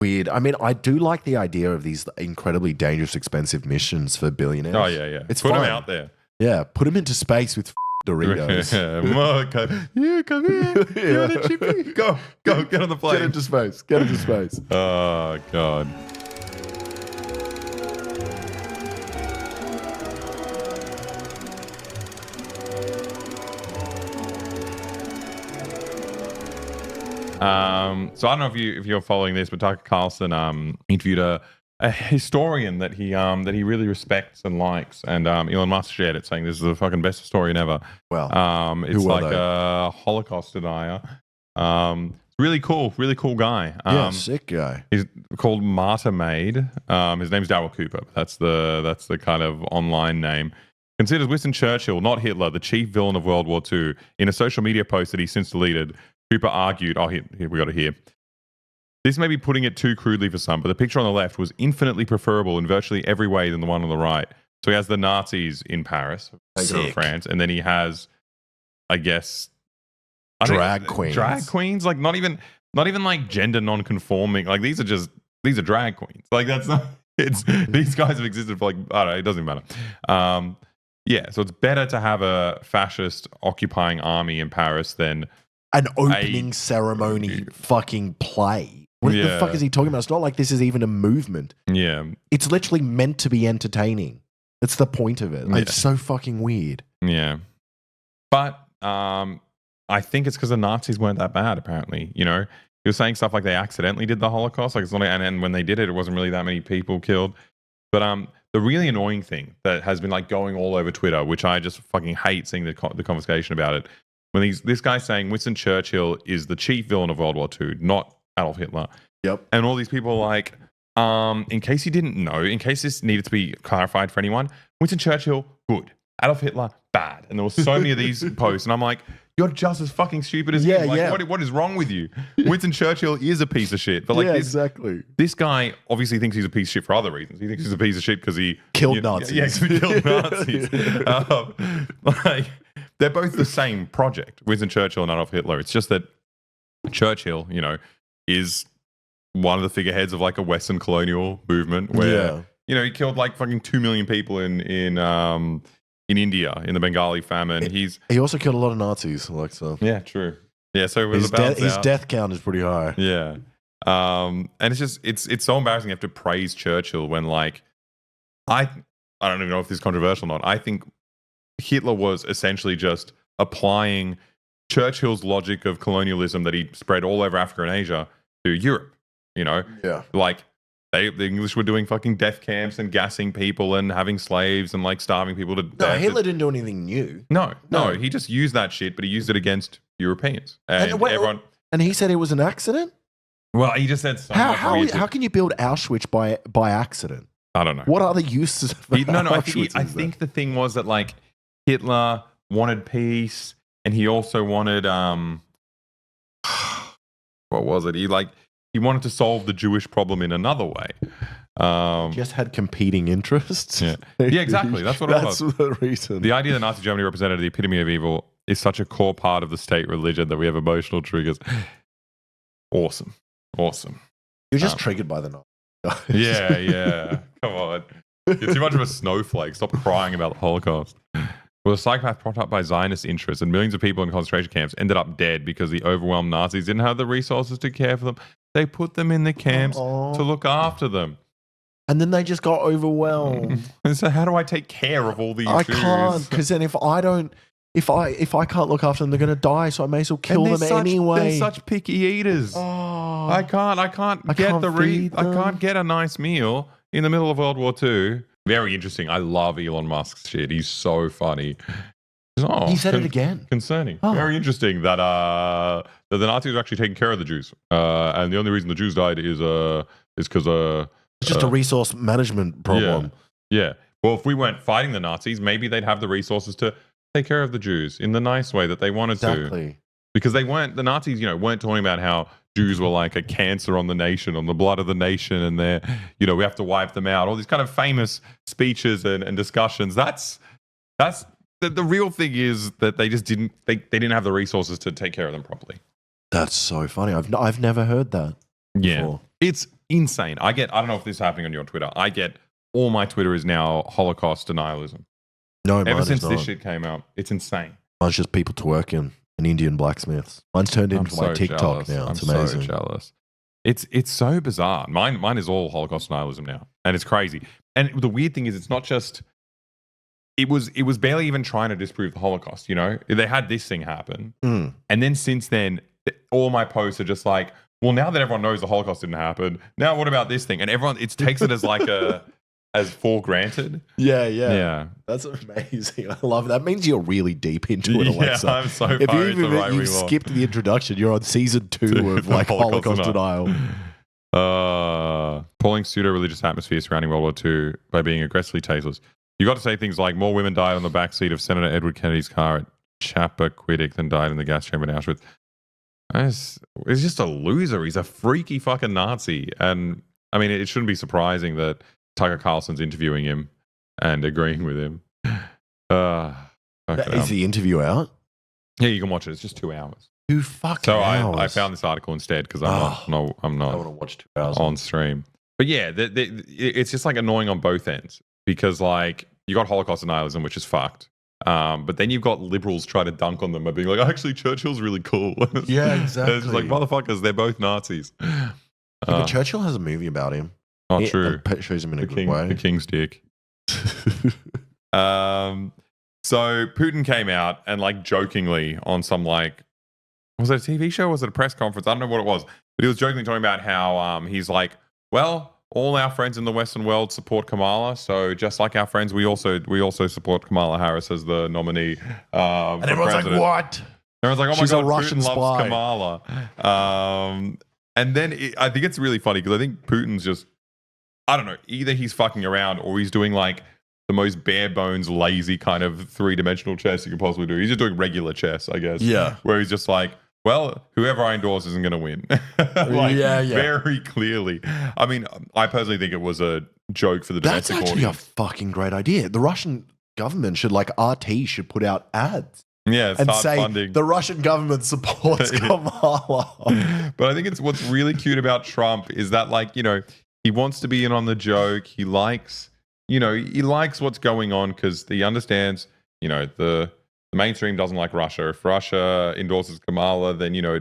Weird. I mean, I do like the idea of these incredibly dangerous, expensive missions for billionaires. Oh, yeah. It's Put fun. them out there. Yeah, put them into space with Doritos. Yeah, come here. You're the chippy. Go, get on the plane. Get into space. Get into space. Oh, God. So I don't know if you're following this, but Tucker Carlson interviewed a historian that he really respects and likes, and Elon Musk shared it, saying this is the fucking best historian ever. Wow. It's like a Holocaust denier. Really cool guy. Yeah, sick guy. He's called Martyr Made. His name's Darryl Cooper. That's the kind of online name. Considers Winston Churchill, not Hitler, the chief villain of World War II. In a social media post that he since deleted, Cooper argued, here we got it here. This may be putting it too crudely for some, but the picture on the left was infinitely preferable in virtually every way than the one on the right. So he has the Nazis in Paris, France, and then he has, I guess, drag queens. Drag queens, like not even like gender non-conforming. Like these are drag queens. Like that's not. It's these guys have existed for like I don't know. It doesn't matter. Yeah, so it's better to have a fascist occupying army in Paris than an opening ceremony fucking play. What the fuck is he talking about? It's not like this is even a movement. Yeah. It's literally meant to be entertaining. That's the point of it. Like, it's so fucking weird. Yeah. But I think it's because the Nazis weren't that bad, apparently. You know, he was saying stuff like they accidentally did the Holocaust. Like it's not, and when they did it, it wasn't really that many people killed. But the really annoying thing that has been like going all over Twitter, which I just fucking hate seeing the conversation about it, when this guy's saying Winston Churchill is the chief villain of World War II, not Adolf Hitler. Yep. And all these people are like, in case you didn't know, in case this needed to be clarified for anyone, Winston Churchill, good. Adolf Hitler, bad. And there were so many of these posts, and I'm like, you're just as fucking stupid as him. Like, what is wrong with you? Winston Churchill is a piece of shit. But like, exactly. This guy obviously thinks he's a piece of shit for other reasons. He thinks he's a piece of shit because he killed Nazis. Yeah, because he killed Nazis. Like, they're both the same project, Winston Churchill and Adolf Hitler. It's just that Churchill, you know, is one of the figureheads of like a Western colonial movement where, you know, he killed like fucking 2 million people in India in the Bengali famine. He also killed a lot of Nazis, like so. Yeah, true. Yeah, so it was his death count is pretty high. Yeah, and it's just it's so embarrassing you have to praise Churchill when like I don't even know if this is controversial or not. I think Hitler was essentially just applying Churchill's logic of colonialism that he spread all over Africa and Asia to Europe. You know, like. The English were doing fucking death camps and gassing people and having slaves and like starving people to death. No, Hitler didn't do anything new. No. He just used that shit, but he used it against Europeans. And everyone. And he said it was an accident? Well, he just said how can you build Auschwitz by accident? I don't know. What are the uses of Auschwitz? I think the thing was that like Hitler wanted peace and he also wanted what was it? He wanted to solve the Jewish problem in another way. Just had competing interests. Yeah, exactly. That's what it was. That's the reason. The idea that Nazi Germany represented the epitome of evil is such a core part of the state religion that we have emotional triggers. Awesome. You're just triggered by the Nazis. Yeah. Come on. You're too much of a snowflake. Stop crying about the Holocaust. Well, a psychopath propped up by Zionist interests and millions of people in concentration camps ended up dead because the overwhelmed Nazis didn't have the resources to care for them. They put them in the camps to look after them. And then they just got overwhelmed. And so how do I take care of all these Jews? I can't, because then if I can't look after them, they're going to die, so I may as well kill them anyway. They're such picky eaters. Oh, I can't get a nice meal in the middle of World War II. Very interesting. I love Elon Musk's shit. He's so funny. He said it again. Concerning. Very interesting that the Nazis were actually taking care of the Jews. And the only reason the Jews died is because it's just a resource management problem. Yeah. Well, if we weren't fighting the Nazis, maybe they'd have the resources to take care of the Jews in the nice way that they wanted to. Because the Nazis, weren't talking about how Jews were like a cancer on the nation, on the blood of the nation, and we have to wipe them out. All these kind of famous speeches and discussions. That's the real thing is that they just didn't have the resources to take care of them properly. That's so funny. I've never heard that. Yeah, before. it's insane. I don't know if this is happening on your Twitter. I get all my Twitter is now Holocaust denialism. No, ever since this shit came out, it's insane. Mine's just people twerking and Indian blacksmiths. Mine's turned into my TikTok now. It's amazing. I'm so jealous. It's so bizarre. Mine is all Holocaust denialism now, and it's crazy. And the weird thing is, it's not just. It was barely even trying to disprove the Holocaust. You know, they had this thing happen, and then since then, all my posts are just like, well, now that everyone knows the Holocaust didn't happen, now what about this thing? And everyone takes it as like as for granted. Yeah. That's amazing. I love it. That means you're really deep into it, Alexa. Yeah, I'm so far into the right. You've skipped the introduction. You're on season 2 of like Holocaust denial. Appalling pseudo-religious atmosphere surrounding World War II by being aggressively tasteless. You got to say things like more women died on the backseat of Senator Edward Kennedy's car at Chappaquiddick than died in the gas chamber in Auschwitz. He's just a loser. He's a freaky fucking Nazi. And I mean, it shouldn't be surprising that Tucker Carlson's interviewing him and agreeing with him. Is the interview out? Yeah, you can watch it. It's just 2 hours. 2 fucking hours. I found this article instead because I'm not I want to watch 2 hours on stream. But yeah, it's just like annoying on both ends because like you got Holocaust denialism, which is fucked. But then you've got liberals try to dunk on them by being like, actually, Churchill's really cool. Yeah, exactly. It's just like, motherfuckers, they're both Nazis. But Churchill has a movie about him. Oh, true. It shows him in a good way. The King's dick. So Putin came out and like jokingly on some like, was it a TV show? Was it a press conference? I don't know what it was. But he was jokingly talking about how he's like, well, all our friends in the Western world support Kamala. So just like our friends, we also support Kamala Harris as the nominee. And everyone's president. like, what? Everyone's like, oh my She's God, a Russian Putin spy. loves Kamala. And then I think it's really funny because I think Putin's just, I don't know, either he's fucking around or he's doing like the most bare bones, lazy kind of 3-dimensional chess you can possibly do. He's just doing regular chess, I guess. Yeah. Where he's just like, well, whoever I endorse isn't going to win. Very clearly. I mean, I personally think it was a joke for the domestic audience. That's actually a fucking great idea. The Russian government should, like RT, should put out ads. Yeah, and say funding. The Russian government supports Kamala. But I think it's what's really cute about Trump is that, like, you know, he wants to be in on the joke. He likes what's going on because he understands, you know, the mainstream doesn't like Russia. If Russia endorses Kamala, then, you know,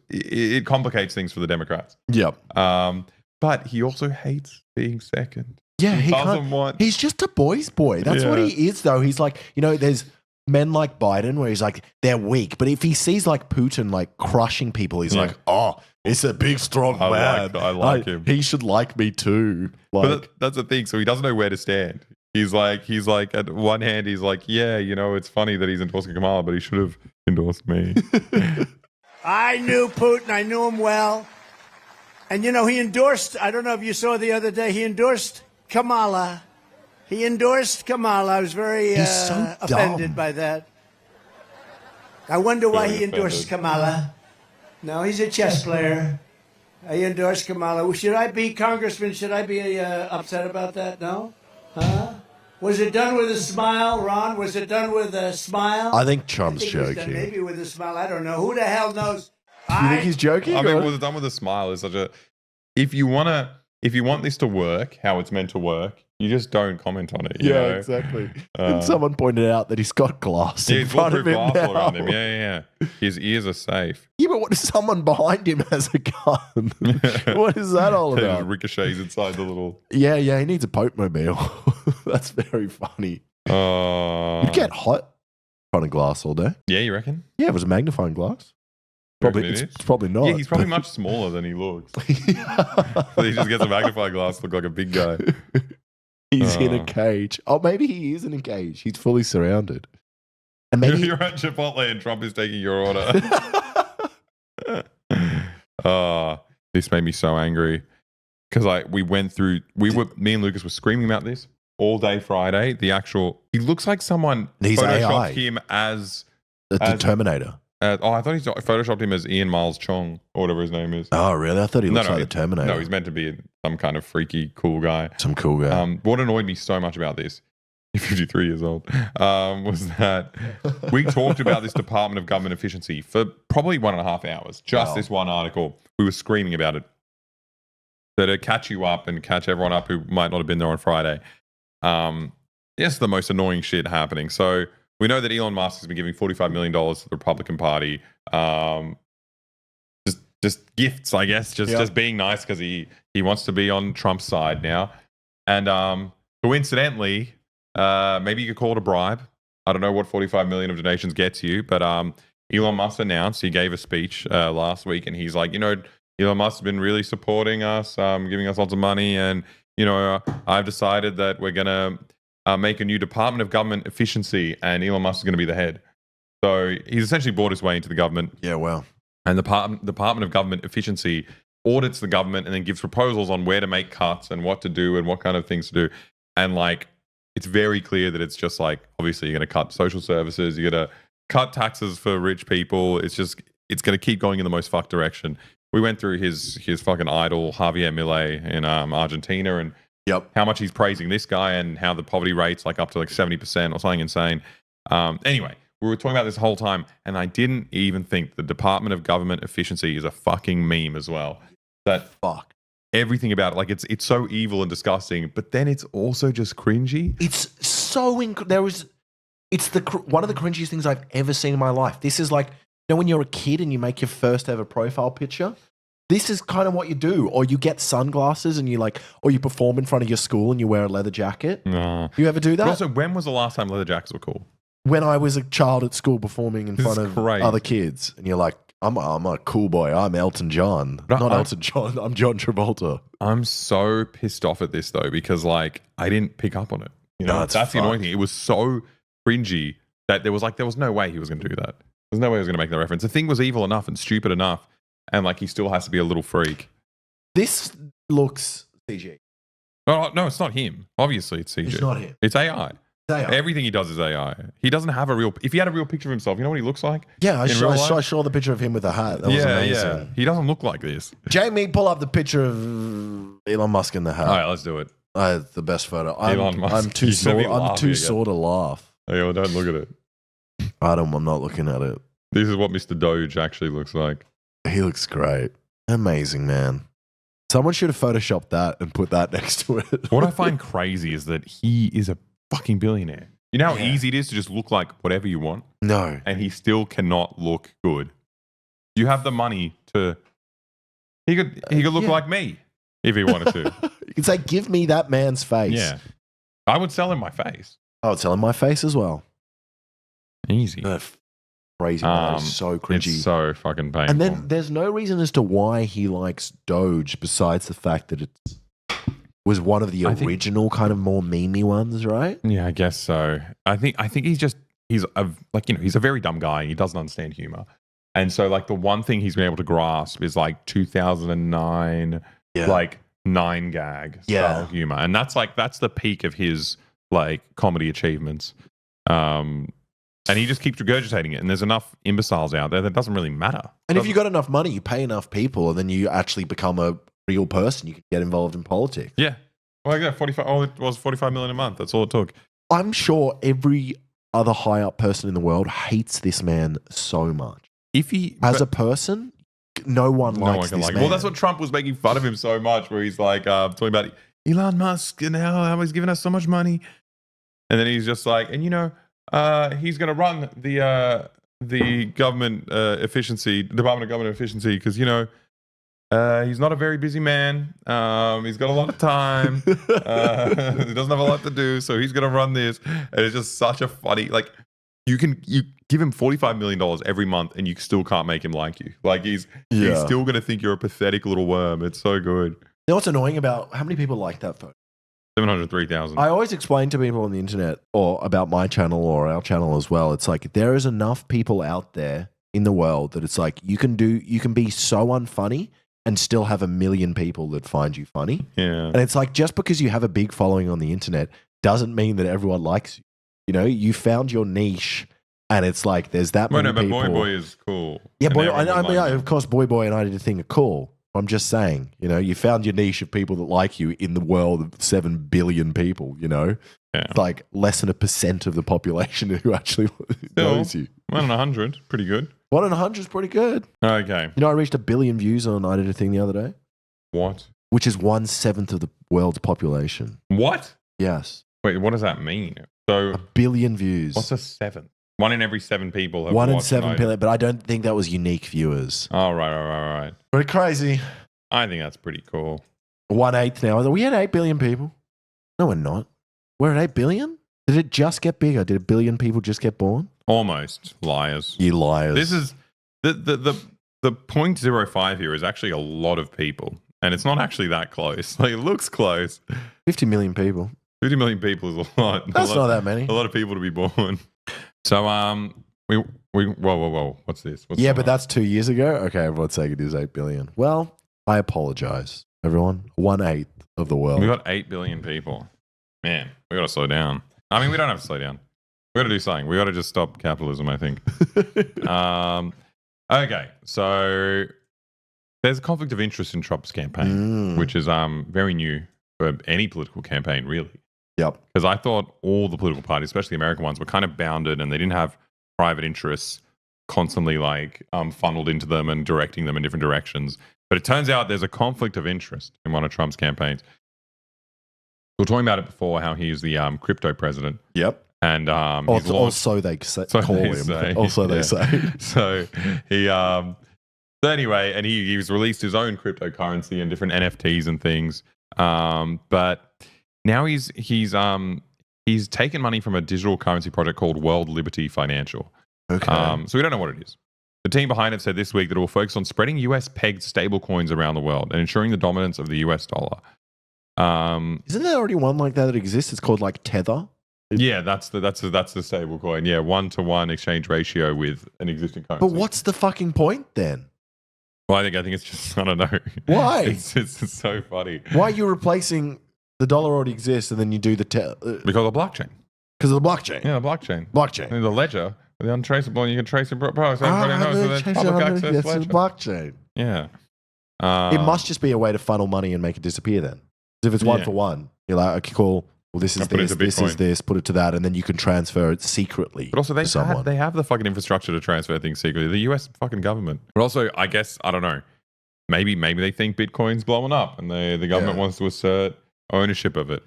it complicates things for the Democrats. Yep. But he also hates being second. Yeah, he's just a boy's boy. That's what he is, though. He's like, you know, there's men like Biden where he's like, they're weak. But if he sees like Putin like crushing people, he's like, oh, it's a big, strong man. I like him. He should like me too. But that's the thing. So he doesn't know where to stand. He's like, at one hand, he's like, yeah, you know, it's funny that he's endorsing Kamala, but he should have endorsed me. I knew Putin. I knew him well. And, you know, he endorsed, I don't know if you saw the other day, he endorsed Kamala. He endorsed Kamala. I was very offended by that. I wonder why he endorsed Kamala. No, he's a chess player. He endorsed Kamala. Should I be Congressman? Should I be upset about that? No? Huh? Was it done with a smile, Ron? Was it done with a smile? I think Trump's joking. Maybe with a smile. I don't know. Who the hell knows? You think he's joking? I mean, was it done with a smile? Is such a. If you want this to work, how it's meant to work, you just don't comment on it. You know? Exactly. And someone pointed out that he's got glass in he's front of him glass now. all around him. Yeah. His ears are safe. Yeah, but what if someone behind him has a gun? What is that all It about? just ricochets inside the little. Yeah, he needs a Pope mobile. That's very funny. You'd get hot in front of glass all day. Yeah, you reckon? Yeah, if it was a magnifying glass. It's probably not. Yeah, he's probably much smaller than he looks. So he just gets a magnifying glass to look like a big guy. He's in a cage. Oh, maybe he is in a cage. He's fully surrounded. And maybe you're at Chipotle and Trump is taking your order. This made me so angry because me and Lucas were screaming about this all day Friday. He looks like someone photoshopped him as the Terminator. I thought he photoshopped him as Ian Miles Chong or whatever his name is. Oh, really? I thought he looks like the Terminator. No, he's meant to be some kind of freaky cool guy. Some cool guy. What annoyed me so much about this, he's 53 years old, was that we talked about this Department of Government Efficiency for probably 1.5 hours. Just this one article. We were screaming about it. to catch you up and catch everyone up who might not have been there on Friday. Yes, the most annoying shit happening. So we know that Elon Musk has been giving $45 million to the Republican Party. Just gifts, I guess. Just being nice because he wants to be on Trump's side now. And coincidentally, maybe you could call it a bribe. I don't know what 45 million of donations gets you, but Elon Musk announced, he gave a speech last week, and he's like, Elon Musk has been really supporting us, giving us lots of money, and I've decided that we're gonna make a new Department of Government Efficiency, and Elon Musk is going to be the head. So he's essentially bought his way into the government. Yeah, wow. And the Department of Government Efficiency audits the government and then gives proposals on where to make cuts and what to do and what kind of things to do. And like, it's very clear that it's just like, obviously you're going to cut social services, you're going to cut taxes for rich people. It's going to keep going in the most fucked direction. We went through his fucking idol, Javier Milei in Argentina, and how much he's praising this guy and how the poverty rate's like up to like 70% or something insane. Anyway, we were talking about this whole time, and I didn't even think the Department of Government Efficiency is a fucking meme as well. That fuck. Everything about it, like it's so evil and disgusting, but then it's also just cringy. It's so it's one of the cringiest things I've ever seen in my life. This is like, when you're a kid and you make your first ever profile picture, this is kind of what you do. Or you get sunglasses and or you perform in front of your school and you wear a leather jacket. No. You ever do that? But also, when was the last time leather jackets were cool? When I was a child at school performing in front of other kids, and you're like, I'm a cool boy. I'm Elton John. Elton John. I'm John Travolta. I'm so pissed off at this though, because like I didn't pick up on it. That's the annoying thing. It was so cringy that there was no way he was going to do that. There's no way he was going to make that reference. The thing was evil enough and stupid enough, and like he still has to be a little freak. This looks CG. No, it's not him. Obviously, it's CG. It's not him. It's AI. Everything he does is AI. He doesn't have if he had a real picture of himself, you know what he looks like? Yeah, I saw the picture of him with a hat. That was amazing. Yeah. He doesn't look like this. Jamie, pull up the picture of Elon Musk in the hat. All right, let's do it. The best photo. Elon Musk. I'm too sore to laugh. Oh, yeah, well, don't look at it. I'm not looking at it. This is what Mr. Doge actually looks like. He looks great. Amazing, man. Someone should have photoshopped that and put that next to it. What I find crazy is that he is a fucking billionaire. You know how easy it is to just look like whatever you want? No. And he still cannot look good. You have the money to... He could look like me if he wanted to. You could say, give me that man's face. Yeah. I would sell him my face. I would sell him my face as well. Easy. Crazy, man. It's so cringy. It's so fucking painful. And then there's no reason as to why he likes Doge besides the fact that it was one of the original kind of more memey ones, right? Yeah, I guess so. I think he's a very dumb guy. He doesn't understand humor. And so like the one thing he's been able to grasp is like 2009 like 9gag style humor. And that's the peak of his like comedy achievements. And he just keeps regurgitating it. And there's enough imbeciles out there that doesn't really matter. And if you got enough money, you pay enough people, and then you actually become a real person. You can get involved in politics. Yeah. Well, yeah, it was 45 million a month. That's all it took. I'm sure every other high up person in the world hates this man so much. As a person, no one likes this man. Well, that's what Trump was making fun of him so much, where he's like talking about Elon Musk and how he's giving us so much money. And then he's just like, and he's going to run the government efficiency, Department of Government Efficiency, because, he's not a very busy man. He's got a lot of time. He doesn't have a lot to do, so he's going to run this. And it's just such a funny, like, you give him $45 million every month and you still can't make him like you. Like, he's still going to think you're a pathetic little worm. It's so good. You know what's annoying about how many people like that photo? 703,000. I always explain to people on the internet or about my channel or our channel as well. It's like there is enough people out there in the world that it's like you can be so unfunny and still have 1 million people that find you funny. Yeah. And it's like just because you have a big following on the internet doesn't mean that everyone likes you. You found your niche, and it's like there's that many people. But Boy is cool. Yeah, of course, Boy and ididathing are cool. I'm just saying, you found your niche of people that like you in the world of 7 billion people, Yeah. It's like less than 1% of the population who actually knows you. 1 in 100, pretty good. 1 in 100 is pretty good. Okay. I reached 1 billion views on ididathing the other day. What? which is 1/7 of the world's population. What? Yes. Wait, what does that mean? So 1 billion views. what's a seventh? 1 in every 7 people have 1 in watched 7 an billion, but I don't think that was unique viewers. Oh, right. Pretty crazy. I think that's pretty cool. 1/8 now. Are we at 8 billion people? No, we're not. We're at 8 billion? Did it just get bigger? Did 1 billion people just get born? Almost. Liars. You liars. This is the 0.05 here is actually a lot of people. And it's not actually that close. Like, it looks close. 50 million people. 50 million people is a lot. That's not that many. A lot of people to be born. So, whoa. What's this? Yeah, but that's 2 years ago. Okay, everyone's saying it is 8 billion. Well, I apologize, everyone. 1/8 of the world. We got 8 billion people. Man, we got to slow down. I mean, we don't have to slow down. We got to do something. We got to just stop capitalism, I think. Okay, so there's a conflict of interest in Trump's campaign, which is very new for any political campaign, really. Yep. Because I thought all the political parties, especially the American ones, were kind of bounded and they didn't have private interests constantly funneled into them and directing them in different directions. But it turns out there's a conflict of interest in one of Trump's campaigns. We were talking about it before, how he's the crypto president. Yep. And also they say. So he so anyway, and he's released his own cryptocurrency and different NFTs and things. But now he's taken money from a digital currency project called World Liberty Financial. Okay. So we don't know what it is. The team behind it said this week that it will focus on spreading US pegged stablecoins around the world and ensuring the dominance of the US dollar. Isn't there already one like that exists? It's called like Tether. Yeah, that's the stablecoin. Yeah, 1-to-1 exchange ratio with an existing currency. But what's the fucking point then? Well, I think it's just, I don't know. Why? It's so funny. Why are you replacing the dollar already exists and then you do the because of blockchain. Because of the blockchain. Yeah, the blockchain. Blockchain. And the ledger, the untraceable, and you can trace your products. Everybody knows that it's public access ledger. The blockchain. Yeah. It must just be a way to funnel money and make it disappear then. If it's one for one, you're like, okay, cool. Well, this is this, put it to that, and then you can transfer it secretly. But also, they have the fucking infrastructure to transfer things secretly. The US fucking government. But also, I guess, I don't know. Maybe they think Bitcoin's blowing up, and the government wants to assert ownership of it.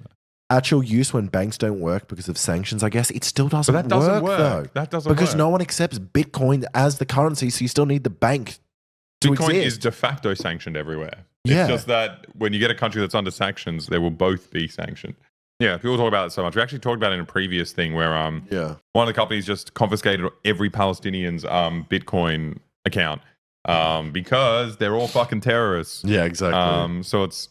Actual use when banks don't work because of sanctions, I guess it still doesn't work. Though. That doesn't work. Because no one accepts Bitcoin as the currency, so you still need the bank to Bitcoin exist. is de facto sanctioned everywhere. Yeah. It's just that when you get a country that's under sanctions, they will both be sanctioned. Yeah, people talk about it so much. We actually talked about it in a previous thing where one of the companies just confiscated every Palestinian's Bitcoin account because they're all fucking terrorists. Yeah, exactly. So it's...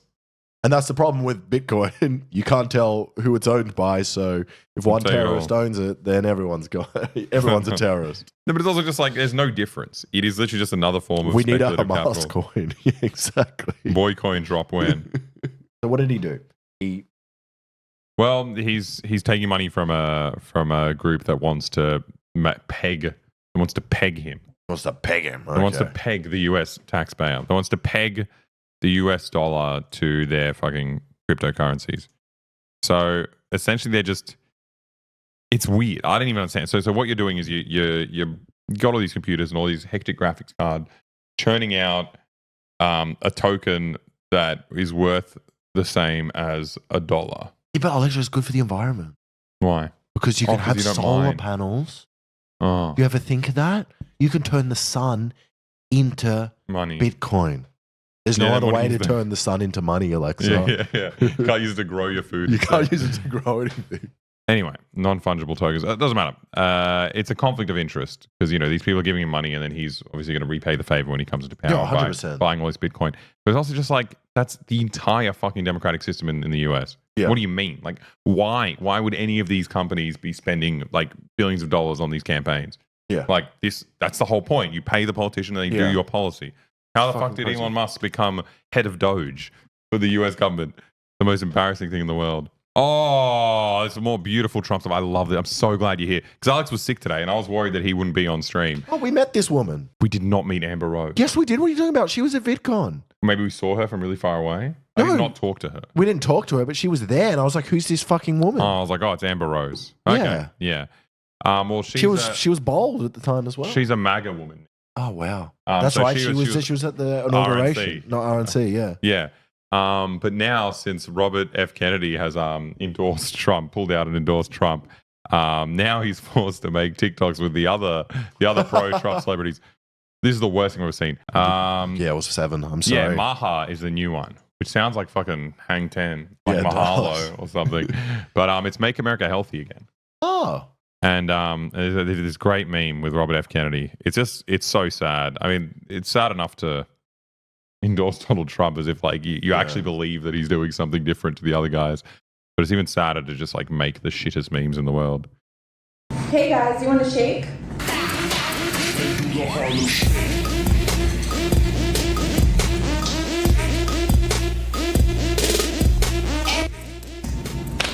And that's the problem with Bitcoin. You can't tell who it's owned by. So if one terrorist owns it, then everyone's a terrorist. No, but it's also just like there's no difference. It is literally just another form of we need a speculative Hamas capital. coin. Yeah, exactly. Boy coin drop when. So what did he do? Well, he's taking money from a group that wants to peg him. Wants to peg him. Okay. Wants to peg the US taxpayer. They wants to peg the US dollar to their fucking cryptocurrencies. So essentially, it's weird. I didn't even understand. So what you're doing is you got all these computers and all these hectic graphics card churning out a token that is worth the same as $1. Yeah, but Alexa is good for the environment. Why? Because you can have solar panels. Oh. You ever think of that? You can turn the sun into money. Bitcoin. There's no other way to turn the sun into money, Alexa. Yeah. You can't use it to grow your food. You can't use it to grow anything. Anyway, non-fungible tokens. It doesn't matter. It's a conflict of interest because, these people are giving him money and then he's obviously going to repay the favor when he comes into power by buying all this Bitcoin. But it's also just like, that's the entire fucking democratic system in the US. Yeah. What do you mean? Like, why? Why would any of these companies be spending like billions of dollars on these campaigns? Yeah. Like that's the whole point. You pay the politician and they do your policy. How the fuck did Elon Musk become head of Doge for the US government? The most embarrassing thing in the world. Oh, it's a more beautiful Trump stuff. I love it. I'm so glad you're here. Because Alex was sick today and I was worried that he wouldn't be on stream. Oh, we met this woman. We did not meet Amber Rose. Yes, we did. What are you talking about? She was at VidCon. Maybe we saw her from really far away. No, I did not talk to her. We didn't talk to her, but she was there and I was like, who's this fucking woman? Oh, I was like, it's Amber Rose. Okay. Yeah. Well, she was bold at the time as well. She's a MAGA woman. Oh, wow. That's right. She was at the inauguration. Not RNC, yeah. Yeah. But now, since Robert F. Kennedy has endorsed Trump, pulled out and endorsed Trump, now he's forced to make TikToks with the other pro-Trump celebrities. This is the worst thing I've ever seen. Yeah, it was 7. I'm sorry. Yeah, Maha is the new one, which sounds like fucking Hang 10, like Mahalo or something. But it's Make America Healthy Again. Oh. And there's this great meme with Robert F. Kennedy. It's so sad. I mean, it's sad enough to endorse Donald Trump as if like you actually believe that he's doing something different to the other guys. But it's even sadder to just like make the shittest memes in the world. Hey guys, you want a shake?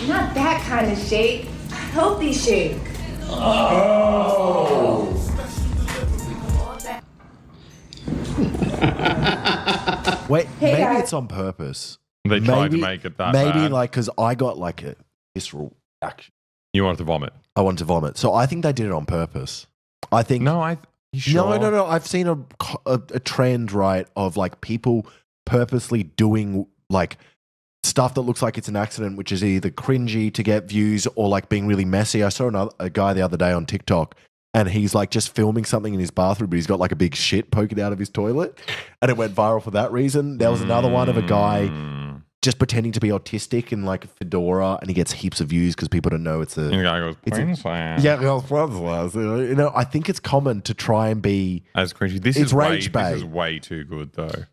Not that kind of shake. A healthy shake. Oh. Wait, Hey, maybe guys. it's on purpose. They tried to make it that Maybe bad. like because I got like a visceral action. You wanted to vomit. I wanted to vomit, so I think they did it on purpose. I think You sure? no. I've seen a trend, right, of like people purposely doing like stuff that looks like it's an accident, which is either cringy to get views or like being really messy. I saw a guy the other day on TikTok, and he's like just filming something in his bathroom, but he's got like a big shit poking out of his toilet, and it went viral for that reason. There was another one of a guy just pretending to be autistic in like a fedora, and he gets heaps of views because people don't know it's a. And the guy goes, Yeah, you know, I think it's common to try and be as cringy. This It's is rage way, bait. This is way too good though.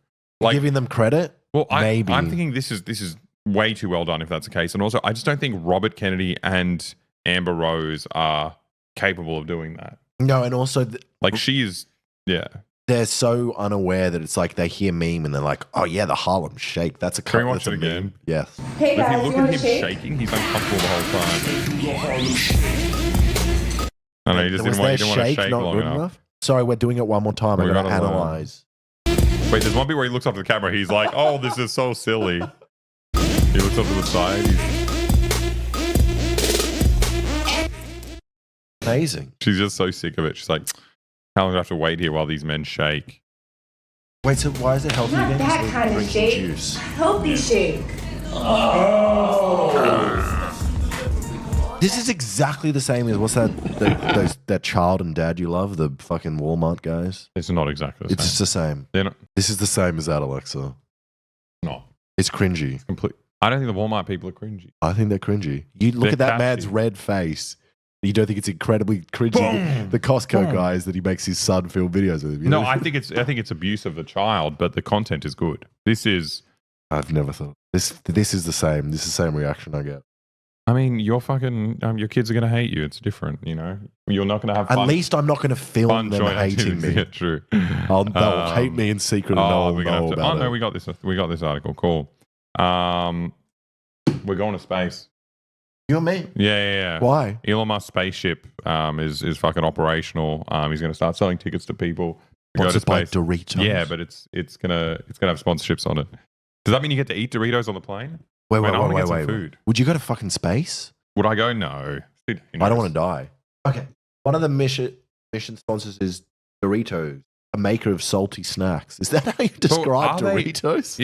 Like, giving them credit. well, maybe. I'm thinking this is way too well done if that's the case. And also, I just don't think Robert Kennedy and Amber Rose are capable of doing that. No, and also Like she is, yeah. they're so unaware that it's like they hear meme and they're like, oh yeah, the Harlem Shake. That's a Can we that's watch a it meme. again? Yes. Hey But if guys, you you look want at a him shake? shaking, he's uncomfortable the whole time. I know, you just Was didn't want their to shake shake not long good enough. enough? Sorry, we're doing it one more time. I'm We going to gotta learn. analyze. Wait, there's one bit where he looks up to the camera. He's like, oh, this is so silly. He looks up to the side. Amazing. She's just so sick of it. She's like, how long do I have to wait here while these men shake? Wait, so why is it healthy Not again? that Just kind of drinking shake. juice. A healthy shake. This is exactly the same as what's that child and dad you love, the fucking Walmart guys. It's not exactly the It's same. just the same. They're not. This is the same as that, Alexa. Not It's cringy. complete. I don't think the Walmart people are cringy. I think they're cringy. You look They're at that catchy. man's red face. You don't think it's incredibly cringy? Boom. The Costco Boom. guys that he makes his son film videos with. You No, know? I think it's abuse of the child, but the content is good. This is. I've never thought this is the same. This is the same reaction I get. I mean, your fucking your kids are gonna hate you. It's different, you know. You're not gonna have fun. At least I'm not going to film fun them joint hating activities. me. Yeah, true. They'll hate me in secret and no Oh, one we're will gonna know have to. about Oh no, it. we got this. We got this article. Cool. We're going to space. You and me? Yeah. Why? Elon Musk's spaceship is fucking operational. He's going to start selling tickets to people to go What's to it by space. Doritos? Yeah, but it's gonna have sponsorships on it. Does that mean you get to eat Doritos on the plane? wait, Man, I wanna get some wait. food. Would you go to fucking space? Would I go? No. Dude, who I don't knows? want to die. Okay. One of the mission sponsors is Doritos, a maker of salty snacks. Is that how you describe are they- Doritos?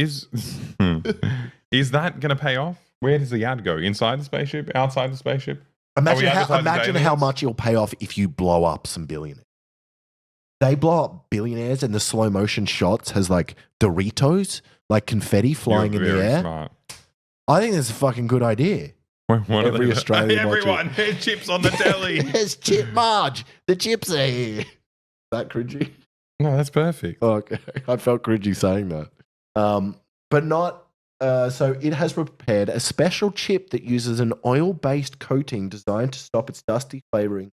Is that going to pay off? Where does the ad go? Inside the spaceship? Outside the spaceship? Imagine Are we advertising imagine to how aliens? much you'll pay off if you blow up some billionaires. They blow up billionaires and the slow motion shots has like Doritos, like confetti flying You're in the very air. Smart. I think that's a fucking good idea. What are Every they- Australian watching. Everyone, there's chips on the telly. There's Chip Marge. The chips are here. That cringy? No, that's perfect. Oh, okay. I felt cringy saying that. But not. So it has prepared a special chip that uses an oil-based coating designed to stop its dusty flavoring,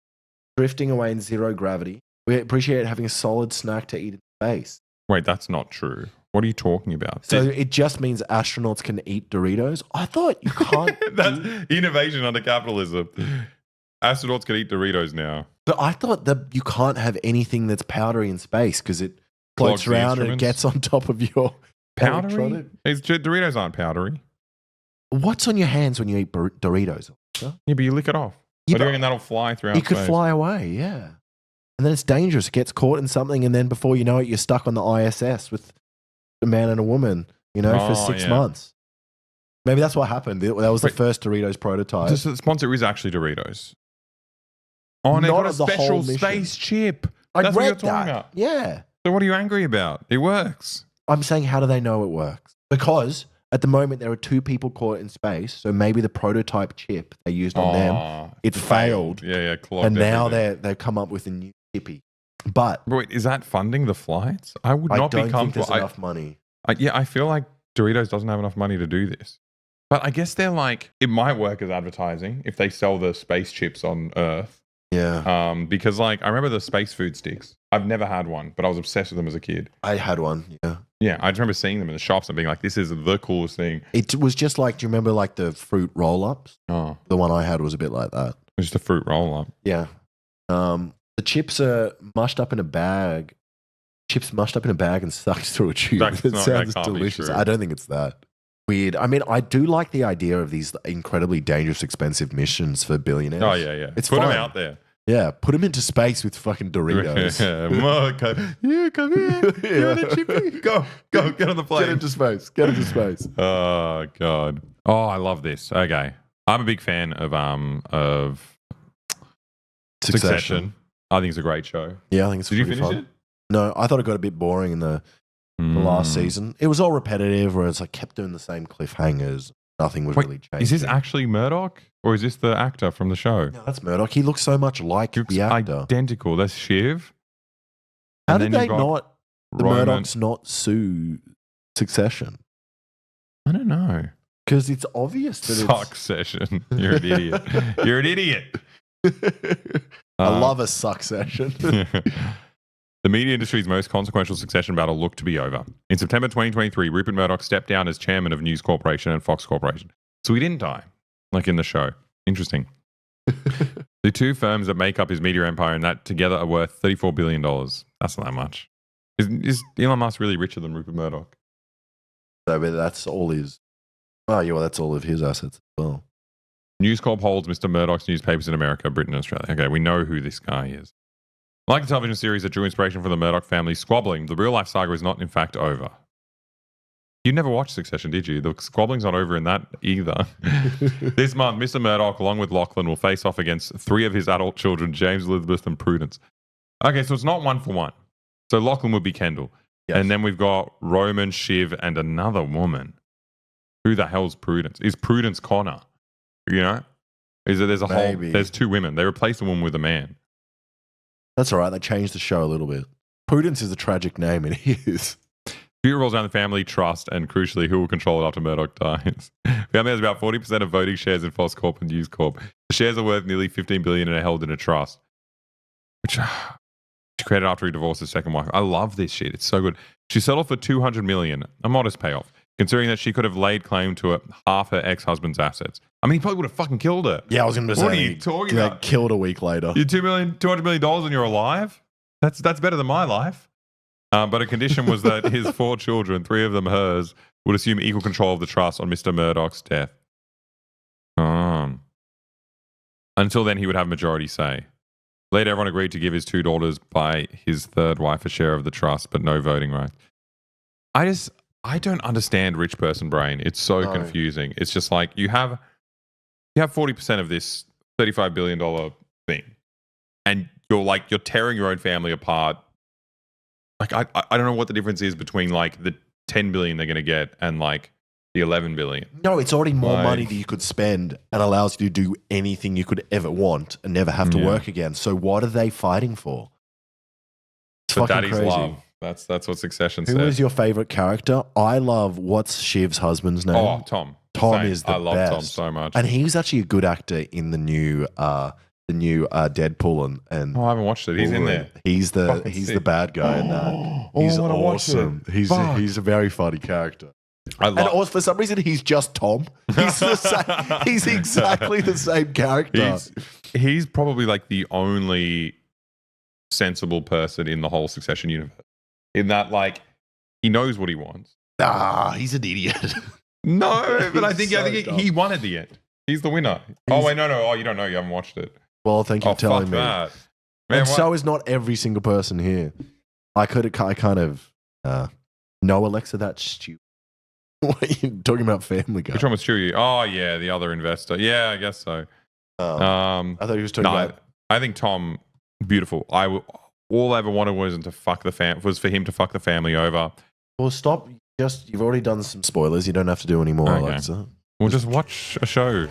drifting away in zero gravity. We appreciate having a solid snack to eat in space. Wait, that's not true. What are you talking about? So it just means astronauts can eat Doritos. I thought you can't. That's innovation under capitalism. Astronauts can eat Doritos now. But I thought that you can't have anything that's powdery in space because it Clogs floats the around and it instruments. gets on top of your Powdery? electronic. Doritos aren't powdery. What's on your hands when you eat Doritos? Yeah, but you lick it off. Yeah, Or do you but reckon that'll fly throughout it could space? fly away, yeah. And then it's dangerous. It gets caught in something, and then before you know it, you're stuck on the ISS with a man and a woman for 6 months. Maybe that's what happened. That was the first Doritos prototype. The sponsor is actually Doritos. Oh, and they got a special space chip. That's what you're talking about. Yeah. So what are you angry about? It works. I'm saying, how do they know it works? Because at the moment there are 2 people caught in space, so maybe the prototype chip they used on them, it failed. Yeah, and now they've come up with a new chippy. But wait, is that funding the flights? I would not be comfortable. I don't think there's enough money. I feel like Doritos doesn't have enough money to do this. But I guess they're like, it might work as advertising if they sell the space chips on Earth. Yeah. Because like, I remember the space food sticks. I've never had one, but I was obsessed with them as a kid. I had one, yeah. Yeah, I just remember seeing them in the shops and being like, this is the coolest thing. It was just like, do you remember like the fruit roll-ups? Oh. The one I had was a bit like that. It was just a fruit roll-up. Yeah. The chips are mushed up in a bag. Chips mushed up in a bag and sucked through a tube. It sounds delicious. I don't think it's that weird. I mean, I do like the idea of these incredibly dangerous, expensive missions for billionaires. Oh, yeah. It's Put fun. them out there. Yeah, put them into space with fucking Doritos. Come here. You want a chippy? Go, get on the plane. Get into space. Oh, God. Oh, I love this. Okay. I'm a big fan of Succession. I think it's a great show. Yeah, I think it's Did you finish fun. it? No, I thought it got a bit boring in the last season. It was all repetitive, where it's like kept doing the same cliffhangers. Nothing was really changing. Is this actually Murdoch? Or is this the actor from the show? No, that's Murdoch. He looks so much like the actor. Identical. That's Shiv. How did they not, the Murdochs not sue Succession? I don't know. Because it's obvious that Succession. You're an idiot. You're an idiot. I love a succession. The media industry's most consequential succession battle looked to be over. In September 2023, Rupert Murdoch stepped down as chairman of News Corporation and Fox Corporation. So he didn't die, like in the show. Interesting. The 2 firms that make up his media empire and that together are worth $34 billion. That's not that much. Is Elon Musk really richer than Rupert Murdoch? So, but that's all his... Oh, yeah, well, that's all of his assets as well. News Corp holds Mr. Murdoch's newspapers in America, Britain, and Australia. Okay, we know who this guy is. Like the television series that drew inspiration from the Murdoch family squabbling, the real-life saga is not, in fact, over. You never watched Succession, did you? The squabbling's not over in that either. This month, Mr. Murdoch, along with Lachlan, will face off against 3 of his adult children, James, Elizabeth, and Prudence. Okay, so it's not 1-for-1. So Lachlan would be Kendall. Yes. And then we've got Roman, Shiv, and another woman. Who the hell's Prudence? Is Prudence Connor? You know? There's 2 women. They replaced the woman with a man. That's all right. They changed the show a little bit. Prudence is a tragic name, and it is. Few rolls down the family trust, and crucially, who will control it after Murdoch dies. Family has about 40% of voting shares in Fox Corp and News Corp. The shares are worth nearly $15 billion and are held in a trust, which she created after he divorced his second wife. I love this shit. It's so good. She settled for $200 million, a modest payoff, considering that she could have laid claim to half her ex-husband's assets. I mean, he probably would have fucking killed her. Yeah, I was going to say. What are you talking about? Killed a week later. You're $200 million and you're alive? That's better than my life. But a condition was that his 4 children, 3 of them hers, would assume equal control of the trust on Mr. Murdoch's death. Until then, he would have majority say. Later, everyone agreed to give his 2 daughters by his 3rd wife a share of the trust, but no voting rights. I don't understand rich person brain. It's so confusing. It's just like you have 40% of this $35 billion thing, and you're tearing your own family apart. Like I don't know what the difference is between like the 10 billion they're going to get and like the 11 billion. No, it's already more money that you could spend and allows you to do anything you could ever want and never have to work again. So what are they fighting for? It's but fucking daddy's crazy. love. That's what Succession said. Who is your favorite character? I love, what's Shiv's husband's name? Oh, Tom. Tom is the best. I love Tom so much. And he was actually a good actor in the new Deadpool and I haven't watched it. He's in there. He's the bad guy in that. He's awesome. He's a very funny character. And also, for some reason, he's just Tom. He's the same. He's exactly the same character. He's probably like the only sensible person in the whole Succession universe. In that, like, he knows what he wants. He's an idiot. No, but I think he won at the end. He's the winner. Oh wait, no. Oh, you don't know. You haven't watched it. Well, thank you for telling me. That. Man, and so is not every single person here. I kind of no, Alexa, that's stupid. What are you talking about? Family Guy. Which one was Chewie? Oh, yeah, the other investor. Yeah, I guess so. I thought he was talking about. I think Tom, beautiful. All I ever wanted was for him to fuck the family over. Well, stop. You've already done some spoilers. You don't have to do any more, Okay. Alexa. We'll just watch a show.